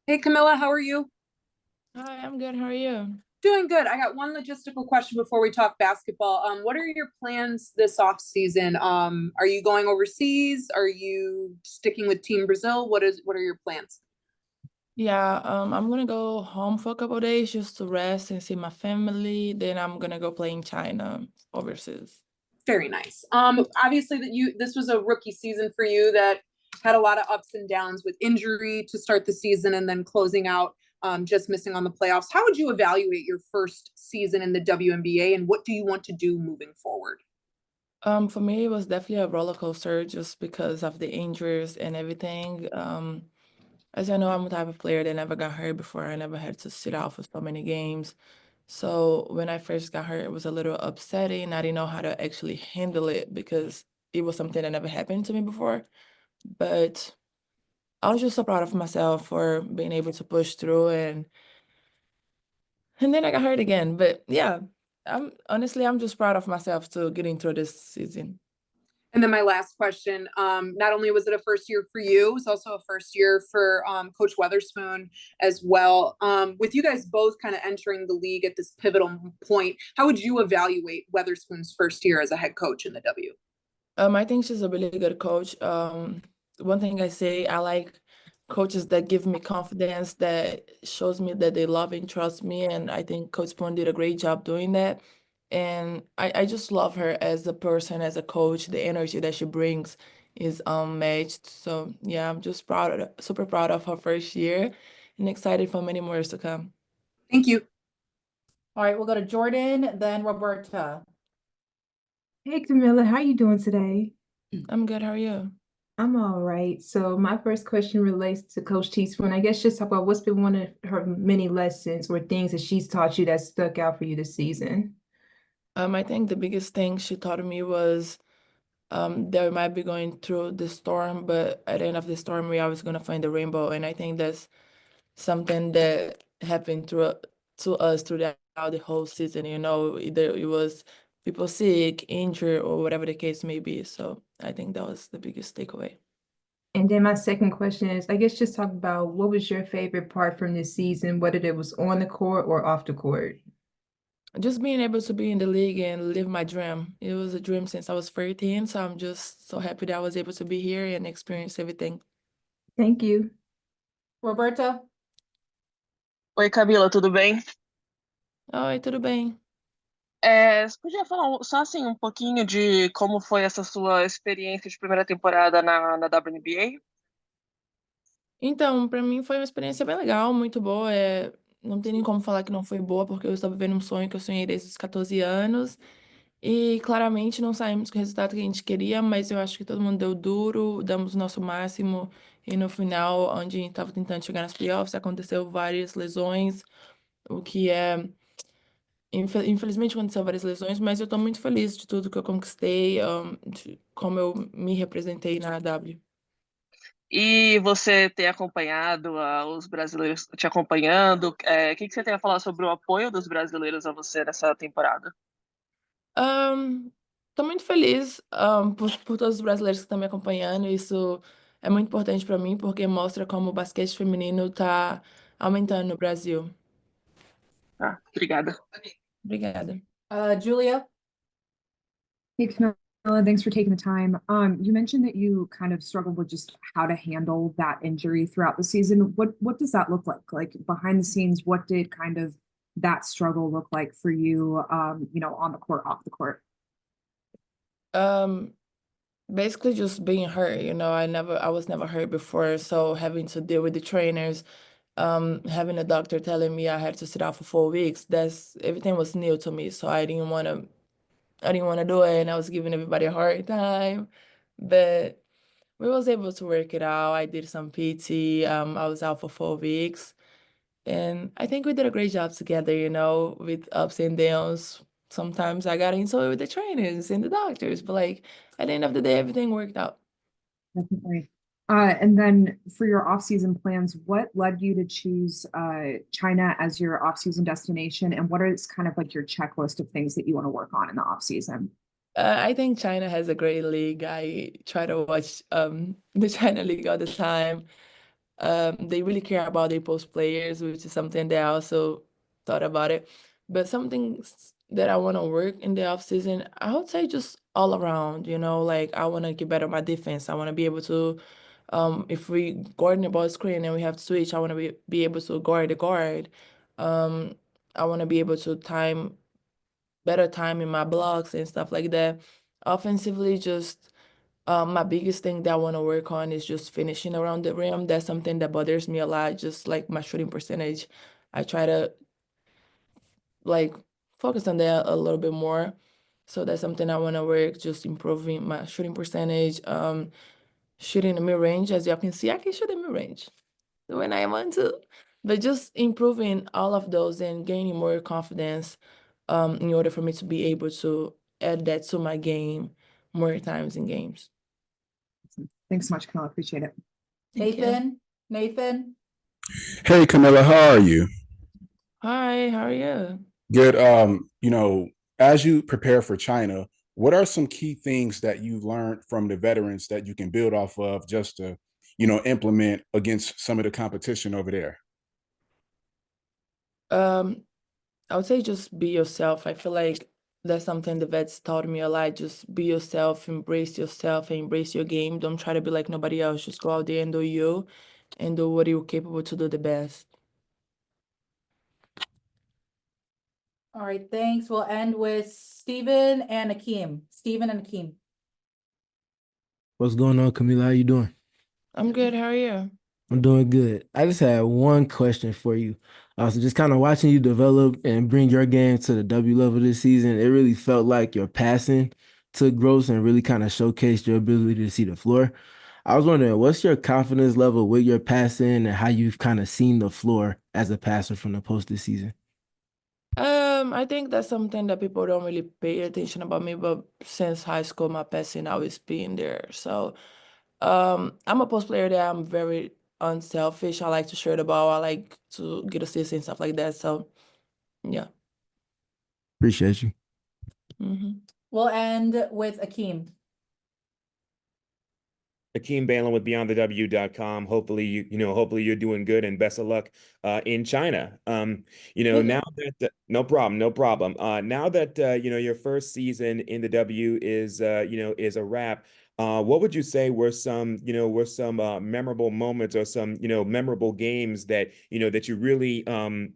Hey Camilla, how are you? Hi, I'm good. How are you? Doing good. I got one logistical question before we talk basketball. What are your plans this off season? Are you going overseas? Are you sticking with Team Brazil? What are your plans? Yeah, I'm gonna go home for a couple of days just to rest and see my family. Then I'm gonna go play in China overseas. Very nice. Obviously that you this was a rookie season for you that had a lot of ups and downs with injury to start the season and then closing out just missing on the playoffs. How would you evaluate your first season in the WNBA and what do you want to do moving forward? For me, it was definitely a roller coaster just because of the injuries and everything. As I know, I'm the type of player that never got hurt before. I never had to sit out for so many games. So when I first got hurt, it was a little upsetting. I didn't know how to actually handle it because it was something that never happened to me before. But I was just so proud of myself for being able to push through and then I got hurt again. But yeah, I'm just proud of myself to getting through this season. And then my last question, not only was it a first year for you, it was also a first year for Coach Weatherspoon as well. With you guys both kind of entering the league at this pivotal point, how would you evaluate Weatherspoon's first year as a head coach in the W? I think she's a really good coach. One thing I say, I like coaches that give me confidence, that shows me that they love and trust me, and I think Coach Spoon did a great job doing that. And I just love her as a person, as a coach. The energy that she brings is unmatched. So yeah, I'm just super proud of her first year, and excited for many more years to come. Thank you. All right, we'll go to Jordan, then Roberta. Hey Camilla, how you doing today? I'm good. How are you? I'm all right. So my first question relates to Coach Teaspoon. I guess just talk about what's been one of her many lessons or things that she's taught you that stuck out for you this season. I think the biggest thing she taught me was that we might be going through the storm, but at the end of the storm, we're always gonna find the rainbow. And I think that's something that happened to us throughout the whole season. Either it was people sick, injured, or whatever the case may be. So I think that was the biggest takeaway. And then my second question is, I guess just talk about what was your favorite part from this season, whether it was on the court or off the court. Just being able to be in the league and live my dream. It was a dream since I was 13, so I'm just so happy that I was able to be here and experience everything. Thank you. Roberta? Oi, Camila, tudo bem? Oi, tudo bem? Você podia falar só assim um pouquinho de como foi essa sua experiência de primeira temporada na WNBA? Então, pra mim foi uma experiência bem legal, muito boa. Não tem nem como falar que não foi boa, porque eu estou vivendo um sonho que eu sonhei desde os 14 anos. E claramente não saímos com o resultado que a gente queria, mas eu acho que todo mundo deu duro, damos o nosso máximo. E no final, onde a gente estava tentando chegar nas playoffs, aconteceu várias lesões, o que é. Infelizmente aconteceu várias lesões, mas eu estou muito feliz de tudo que eu conquistei, de como eu me representei na W. E você tem acompanhado os brasileiros te acompanhando? O que você tem a falar sobre o apoio dos brasileiros a você nessa temporada? Tô muito feliz, por todos os brasileiros que estão me acompanhando. Isso é muito importante para mim, porque mostra como o basquete feminino tá aumentando no Brasil. Ah, obrigada. Obrigada. Julia? Hey, Camilla, thanks for taking the time. You mentioned that you kind of struggled with just how to handle that injury throughout the season. What does that look like? Like behind the scenes, what did kind of that struggle look like for you, on the court, off the court? Um, Basically just being hurt, I was never hurt before, so having to deal with the trainers, having a doctor telling me I had to sit out for 4 weeks, that's everything was new to me, so I didn't want to do it, and I was giving everybody a hard time, but we was able to work it out. I did some PT. I was out for 4 weeks, and I think we did a great job together. With ups and downs. Sometimes I got into it with the trainers and the doctors, but like at the end of the day, everything worked out. Definitely. And then for your off-season plans, what led you to choose China as your off-season destination, and what is kind of like your checklist of things that you want to work on in the off-season? I think China has a great league. I try to watch the China league all the time. They really care about their post players, which is something that I also thought about it. But some things that I want to work in the off season, I would say just all around, like I want to get better at my defense. I want to be able to, if we guarding the ball screen and we have to switch, I want to be able to guard the guard. I want to be able to better time in my blocks and stuff like that. Offensively, just my biggest thing that I want to work on is just finishing around the rim. That's something that bothers me a lot, just like my shooting percentage. I try to like focus on that a little bit more. So that's something I want to work, just improving my shooting percentage, shooting the mid range. As y'all can see, I can shoot the mid range when I want to, but just improving all of those and gaining more confidence, in order for me to be able to add that to my game more times in games. Thanks so much, Kamilla. Appreciate it. Thank you. Nathan? Hey, Kamilla, how are you? Hi, how are you? Good. As you prepare for China, what are some key things that you've learned from the veterans that you can build off of just to, implement against some of the competition over there? I would say just be yourself. I feel like that's something the vets taught me a lot. Just be yourself, embrace yourself, and embrace your game. Don't try to be like nobody else. Just go out there and do you, and do what you're capable to do the best. All right, thanks. We'll end with Steven and Akeem. Steven and Akeem. What's going on, Kamilla? How you doing? I'm good. How are you? I'm doing good. I just had one question for you. So just kind of watching you develop and bring your game to the W level this season, it really felt like your passing took growth and really kind of showcased your ability to see the floor. I was wondering, what's your confidence level with your passing and how you've kind of seen the floor as a passer from the post this season? I think that's something that people don't really pay attention about me, but since high school, my passing always been there. So, I'm a post player that I'm very unselfish. I like to share the ball. I like to get assists and stuff like that. So, yeah. Appreciate you. We'll end with Akeem. Akeem Balin with BeyondTheW.com. Hopefully hopefully you're doing good and best of luck in China. Now that no problem. Now that your first season in the W is is a wrap. What would you say were some memorable moments or some memorable games that that you really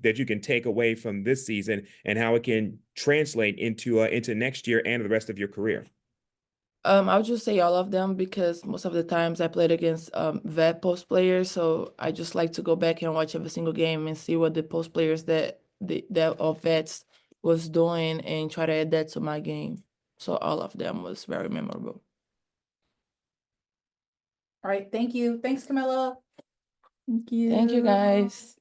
that you can take away from this season and how it can translate into next year and the rest of your career? I would just say all of them because most of the times I played against vet post players, so I just like to go back and watch every single game and see what the post players that of vets was doing and try to add that to my game. So all of them was very memorable. All right, thank you. Thanks, Kamilla. Thank you, guys.